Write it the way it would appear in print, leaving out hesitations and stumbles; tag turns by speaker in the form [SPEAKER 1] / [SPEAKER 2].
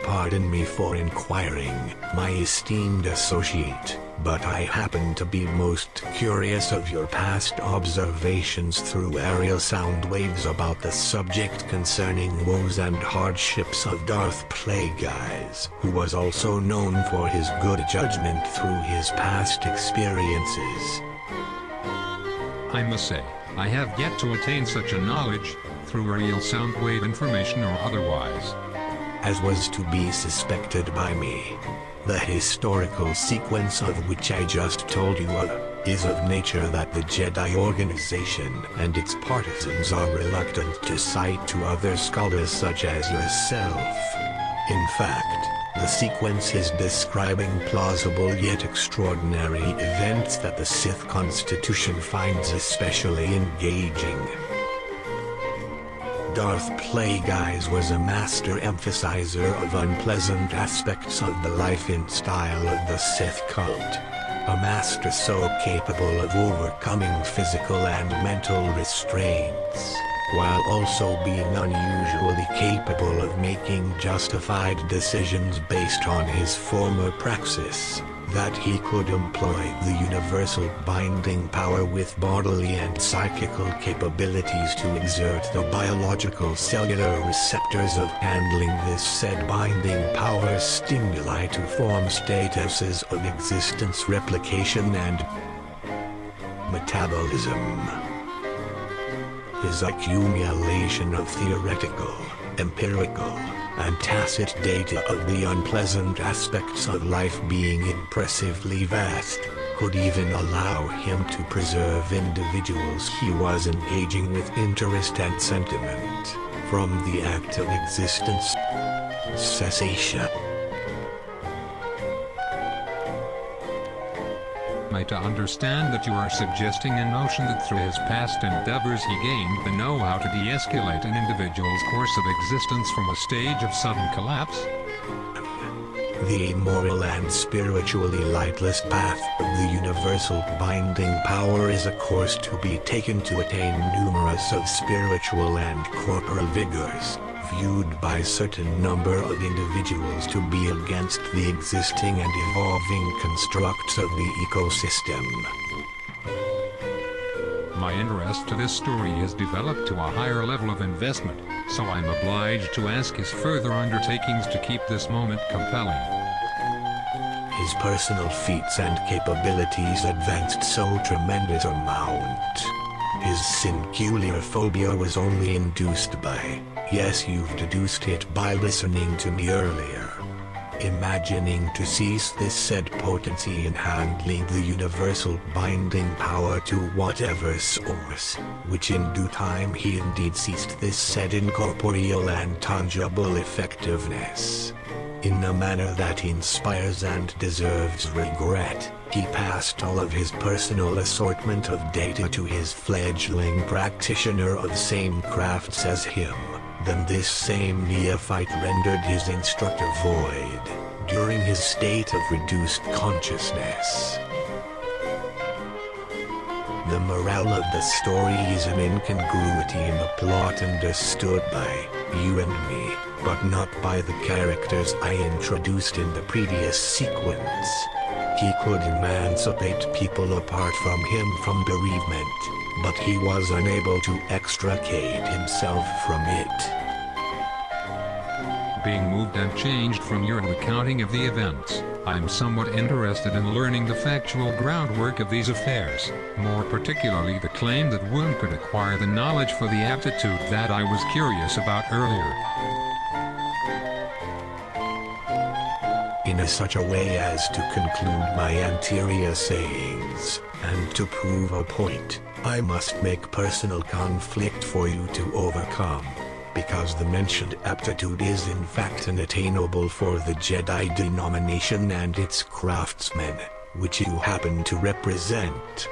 [SPEAKER 1] pardon me for inquiring, my esteemed associate, but I happen to be most curious of your past observations through aerial sound waves about the subject concerning woes and hardships of Darth Plagueis, who was also known for his good judgment through his past experiences.
[SPEAKER 2] I must say, I have yet to attain such a knowledge, through aerial sound wave information or otherwise.
[SPEAKER 1] As was to be suspected by me. The historical sequence of which I just told you of, is of nature that the Jedi organization and its partisans are reluctant to cite to other scholars such as yourself. In fact, the sequence is describing plausible yet extraordinary events that the Sith Constitution finds especially engaging. Darth Plagueis was a master emphasizer of unpleasant aspects of the life and style of the Sith cult. A master so capable of overcoming physical and mental restraints, while also being unusually capable of making justified decisions based on his former praxis, that he could employ the universal binding power with bodily and psychical capabilities to exert the biological cellular receptors of handling this said binding power stimuli to form statuses of existence, replication and metabolism. His accumulation of theoretical, empirical, and tacit data of the unpleasant aspects of life being impressively vast, could even allow him to preserve individuals he was engaging with interest and sentiment, from the act of existence cessation.
[SPEAKER 2] Am I to understand that you are suggesting a notion that through his past endeavors he gained the know-how to de-escalate an individual's course of existence from a stage of sudden collapse?
[SPEAKER 1] The immoral and spiritually lightless path of the universal binding power is a course to be taken to attain numerous of spiritual and corporal vigors, viewed by certain number of individuals to be against the existing and evolving constructs of the ecosystem.
[SPEAKER 2] My interest to this story has developed to a higher level of investment, so I'm obliged to ask his further undertakings to keep this moment compelling.
[SPEAKER 1] His personal feats and capabilities advanced so tremendous amount. His singular phobia was only induced by, yes, you've deduced it by listening to me earlier, imagining to cease this said potency in handling the universal binding power to whatever source, which in due time he indeed ceased this said incorporeal and tangible effectiveness. In a manner that inspires and deserves regret, he passed all of his personal assortment of data to his fledgling practitioner of same crafts as him. Then this same neophyte rendered his instructor void, during his state of reduced consciousness. The morale of the story is an incongruity in the plot understood by you and me, but not by the characters I introduced in the previous sequence. He could emancipate people apart from him from bereavement, but he was unable to extricate himself from it.
[SPEAKER 2] Being moved and changed from your recounting of the events, I'm somewhat interested in learning the factual groundwork of these affairs, more particularly the claim that one could acquire the knowledge for the aptitude that I was curious about earlier.
[SPEAKER 1] In such a way as to conclude my anterior sayings, and to prove a point, I must make personal conflict for you to overcome, because the mentioned aptitude is in fact unattainable for the Jedi denomination and its craftsmen, which you happen to represent.